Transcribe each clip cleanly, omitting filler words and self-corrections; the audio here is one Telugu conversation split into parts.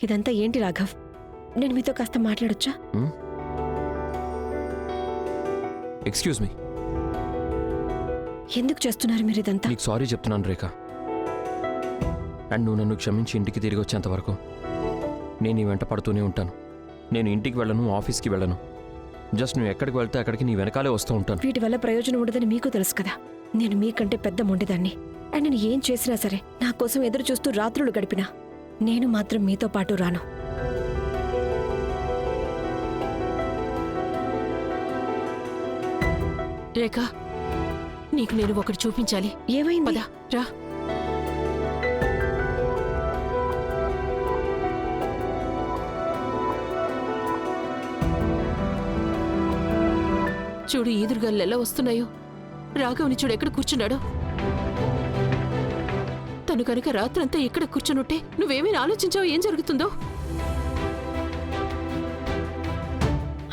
ఇదంతా ఏంటి రాఘవ్? నేను మీతో కాస్త మాట్లాడొచ్చా? Excuse me. ఎందుకు చేస్తున్నారు మీరు ఇదంతా? నీకు సారీ చెప్తున్నాను రేఖ. అండ్ నువ్వు నన్ను క్షమించి ఇంటికి తిరిగి వచ్చేంత వరకు నేను నీ వెంట పడుతూనే ఉంటాను. నేను ఇంటికి వెళ్ళను, ఆఫీస్కి వెళ్ళను. జస్ట్ నువ్వు ఎక్కడికి వెళ్తే అక్కడికి నీ వెనకాలే వస్తూ ఉంటాను. వీటి వల్ల ప్రయోజనం ఉండదని మీకు తెలుసు కదా. నేను మీకంటే పెద్ద మొండిదాన్ని. అండ్ నేను ఏం చేసినా సరే నా కోసం ఎదురు చూస్తూ రాత్రులు గడిపినా నేను మాత్రం మీతో పాటు రాను. రేఖ, నీకు నేను ఒకటి చూపించాలి. ఏమైంది? పద రా. చూడు ఈదురుగాలు ఎలా వస్తున్నాయో. రాఘవని చూడు ఎక్కడ కూర్చున్నాడో. తను కనుక రాత్రంతా ఎక్కడ కూర్చునుంటే నువ్వేమైనా ఆలోచించావు ఏం జరుగుతుందో?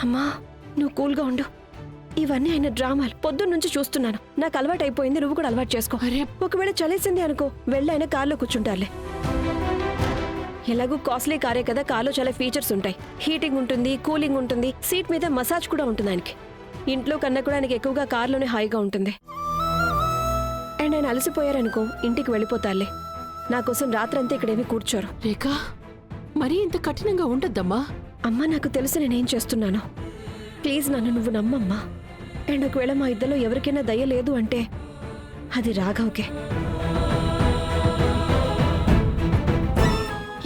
అమ్మా, నువ్వు కూల్గా ఉండు. ఇవన్నీ ఆయన డ్రామాలు పొద్దున్నుంచి చూస్తున్నాను. నాకు అలవాటు అయిపోయింది, నువ్వు కూడా అలవాటు చేసుకో. అరే, ఒకవేళ చలేసింది అనుకో, వెళ్ళి ఆయన కార్లో కూర్చుంటారులే. ఎలాగూ కాస్ట్లీ కారే కదా, కార్లో చాలా ఫీచర్స్ ఉంటాయి. హీటింగ్ ఉంటుంది, కూలింగ్ ఉంటుంది, సీట్ మీద మసాజ్ కూడా ఉంటుంది ఆయనకి. ఇంట్లో కన్నా కూడా ఆయనకి ఎక్కువగా కార్లోనే హాయిగా ఉంటుంది. అండ్ ఆయన అలసిపోయారనుకో, ఇంటికి వెళ్ళిపోతారులే. నా కోసం రాత్రంతా ఇక్కడేమీ కూర్చోరు. రేఖ, మరీ ఇంత కఠినంగా ఉండద్దమ్మా. అమ్మా, నాకు తెలుసు నేనేం చేస్తున్నాను. ప్లీజ్ నన్ను నువ్వు నమ్మమ్మా. అండ్ ఒకవేళ మా ఇద్దరిలో ఎవరికైనా దయ లేదు అంటే అది రాఘవ్కే.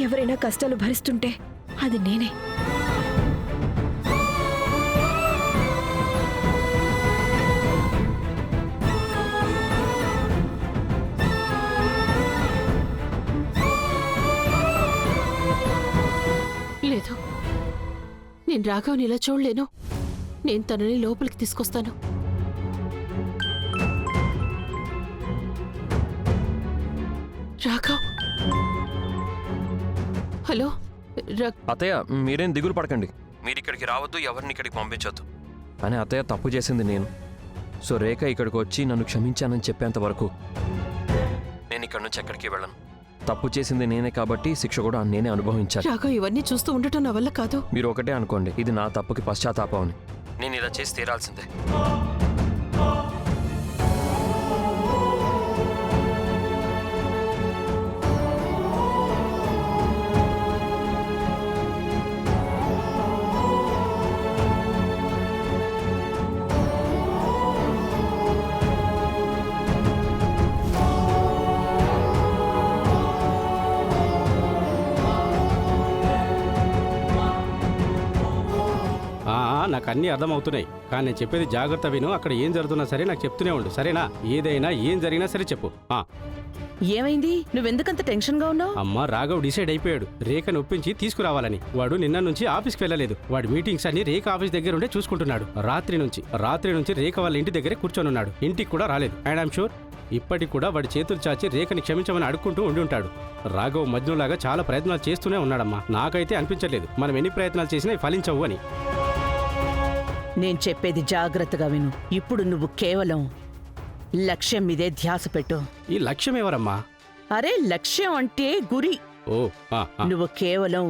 ఎవరైనా కష్టాలు భరిస్తుంటే అది నేనే. లేదు, నేను రాఘవని ఇలా చూడలేను. నేను తనని లోపలికి తీసుకొస్తాను. రాఘవ్, హలో. అత్తయ్య, మీరేం దిగులు పడకండి. మీరు ఇక్కడికి రావద్దు, ఎవరిని ఇక్కడికి పంపించొద్దు. అని అత్తయ్య, తప్పు చేసింది నేను. సో రేఖ ఇక్కడికి వచ్చి నన్ను క్షమించానని చెప్పేంత వరకు నేను ఇక్కడి నుంచి ఎక్కడికి వెళ్ళను. తప్పు చేసింది నేనే కాబట్టి శిక్ష కూడా నేనే అనుభవించాను. రాఘవ్, ఇవన్నీ చూస్తూ ఉండటం నా వల్ల కాదు. మీరు ఒకటే అనుకోండి, ఇది నా తప్పుకి పశ్చాత్తాపం అని. నేను ఇలా చేసి తీరాల్సిందే. నాకు అన్నీ అర్థమవుతున్నాయి, కానీ నేను చెప్పేది జాగ్రత్త విను. అక్కడ ఏం జరుగుతున్నా సరే నాకు చెప్తూనే ఉండు, సరేనా? ఏదైనా ఏం జరిగినా సరే చెప్పు. ఏమైంది? నువ్వెందుకంత టెన్షన్గా ఉన్నావు? అమ్మ, రాఘవ్ డిసైడ్ అయిపోయాడు రేఖను ఒప్పించి తీసుకురావాలని. వాడు నిన్న నుంచి ఆఫీస్కి వెళ్ళలేదు. వాడి మీటింగ్స్ అన్ని రేఖ ఆఫీస్ దగ్గర ఉండే చూసుకుంటున్నాడు. రాత్రి నుంచి రేఖ వాళ్ళ ఇంటి దగ్గరే కూర్చొని ఉన్నాడు. ఇంటికి కూడా రాలేదు. అండ్ ఐమ్ షూర్ ఇప్పటికి కూడా వాడి చేతులు చాచి రేఖని క్షమించమని అడుక్కుంటూ ఉండి ఉంటాడు. రాఘవ్ మధ్యలాగా చాలా ప్రయత్నాలు చేస్తూనే ఉన్నాడమ్మా. నాకైతే అనిపించలేదు మనం ఎన్ని ప్రయత్నాలు చేసినా ఫలించవు అని. నేను చెప్పేది జాగ్రత్తగా విను. ఇప్పుడు నువ్వు కేవలం లక్ష్యం మీదే ధ్యాస పెట్టు. ఈ లక్ష్యం ఎవరమ్మా? అరే, లక్ష్యం అంటే గురి. ఓ, నువ్వు కేవలం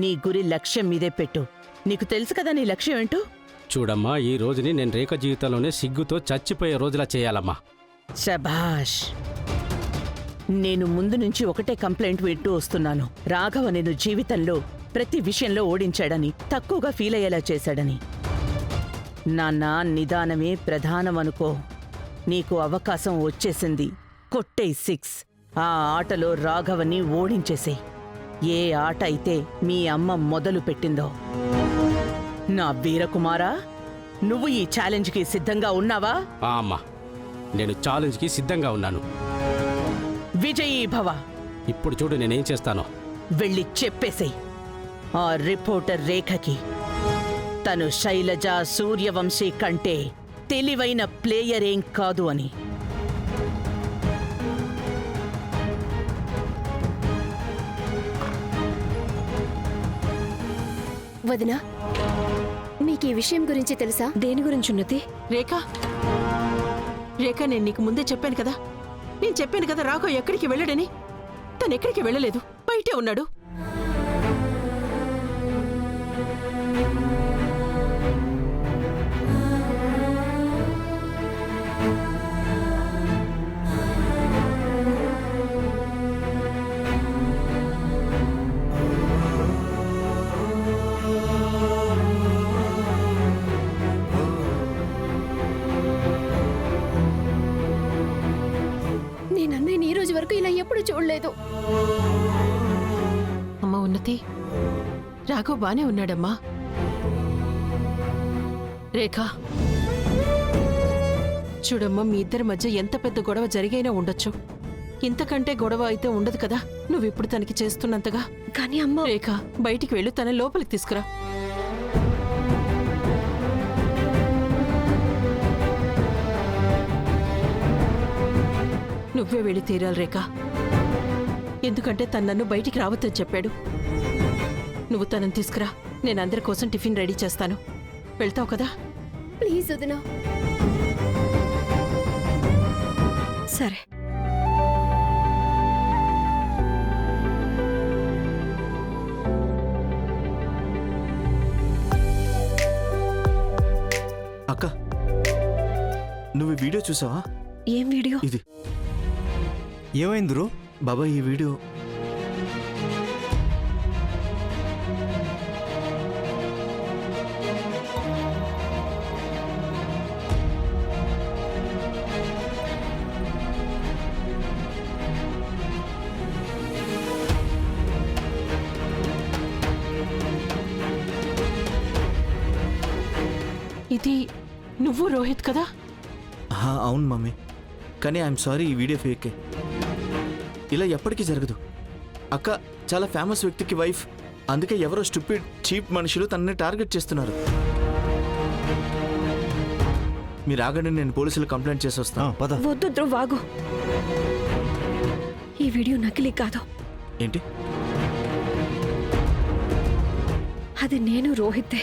నీ గురి లక్ష్యం మీదే పెట్టు. నీకు తెలుసు కదా నీ లక్ష్యం ఏంటో. చూడమ్మా, ఈ రోజుని నేను రేఖ జీవితంలోనే సిగ్గుతో చచ్చిపోయే రోజులా చేయాలమ్మా. శభాష్. నేను ముందు నుంచి ఒకటే కంప్లైంట్ వింటూ వస్తున్నాను. రాఘవ నేను జీవితంలో ప్రతి విషయంలో ఓడించాడని, తక్కువగా ఫీల్ అయ్యేలా చేశాడని. నాన్న, నిదానమే ప్రధానమనుకో. నీకు అవకాశం వచ్చేసింది. కొట్టే 6. ఆ ఆటలో రాఘవని ఓడించేసే. ఏ ఆట అయితే మీ అమ్మ మొదలు పెట్టిందో. నా వీరకుమారా, నువ్వు ఈ ఛాలెంజ్కి సిద్ధంగా ఉన్నావా? అమ్మా, నేను ఛాలెంజ్కి సిద్ధంగా ఉన్నాను. విజయీ భవ. ఇప్పుడు చూడు నేనేం చేస్తానో. వెళ్ళి చెప్పేసేయ్ ఆ రిపోర్టర్ రేఖకి, తను శైలజ సూర్యవంశీ కంటే తెలివైన ప్లేయర్ ఏం కాదు అని. వదినా, మీకు ఈ విషయం గురించి తెలుసా? దేని గురించి ఉన్నది? రేఖ, నేను నీకు ముందే చెప్పాను కదా. నేను చెప్పాను కదా రాఘవ్ ఎక్కడికి వెళ్ళడని. తను ఎక్కడికి వెళ్ళలేదు, బయటే ఉన్నాడు. వరకు ఇలా ఎప్పుడు చూడలేదు. అమ్మ ఉన్నతి, రాఘవ్ బానే ఉన్నాడమ్మా. రేఖ చూడమ్మా, మీ ఇద్దరి మధ్య ఎంత పెద్ద గొడవ జరిగైనా ఉండొచ్చు, ఇంతకంటే గొడవ అయితే ఉండదు కదా నువ్విప్పుడు తనకి చేస్తున్నంతగా. కానీ అమ్మ, రేఖ బయటికి వెళ్ళు, తన లోపలికి తీసుకురా. నువ్వే వెళ్ళి తీరాలి రేఖ, ఎందుకంటే తను నన్ను బయటికి రావద్దని చెప్పాడు. నువ్వు తనని తీసుకురా, నేను అందరి కోసం టిఫిన్ రెడీ చేస్తాను. వెళ్తావు కదా? ప్లీజ్ వదినా. సరే. అక్క, నువ్వు ఈ వీడియో చూసావా? ఏం వీడియో? ఇది ఏమైందిరు బాబా? ఈ వీడియో ఇది నువ్వు రోహిత్ కదా? అవును మమ్మీ, కానీ ఐఎమ్ సారీ, ఈ వీడియో ఫేకే. ఇలా ఎప్పటికీ జరగదు. అక్క చాలా ఫేమస్ వ్యక్తికి వైఫ్, అందుకే ఎవరో స్టూపిడ్ చీప్ మనుషులు తనని టార్గెట్ చేస్తున్నారు. మీరు ఆగండి, నేను పోలీసులు కంప్లైంట్ చేసి వస్తాను. వద్దు ధ్రువ్, ఆగు. ఈ వీడియో నకిలీ కాదు. ఏంటి? అది నేను రోహితే.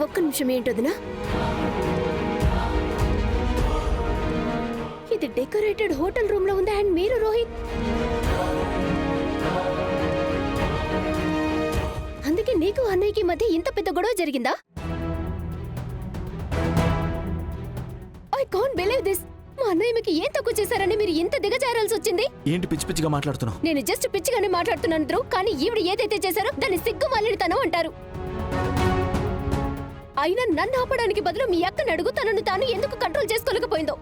ఒక్క నిమిషం, ఏంటొదినా? ఇది డెకరేటెడ్ హోటల్ రూమ్ లో ఉంది అండ్ మీరు రోహిత్. అందుకే నీకు అన్నయ్యకి మధ్య ఇంత పెద్ద గొడవ జరిగిందా? I can't believe this. మా అన్నయ్య మీకు ఏం తక్కువ చేశారని మీరు ఇంత దిగజారాల్సి వచ్చింది? ఏంటి పిచ్చి పిచ్చిగా మాట్లాడుతున్నావు? నేను జస్ట్ పిచ్చిగానే మాట్లాడుతున్నాను ధ్రువ్, కానీ ఈవిడ ఏదైతే చేశారో దాన్ని సిగ్గుమాలినతనం అంటారు. అయినా నన్ను ఆపడానికి బదులు మీ అక్కని అడుగు, తనను తాను ఎందుకు కంట్రోల్ చేసుకోలేకపోయిందో.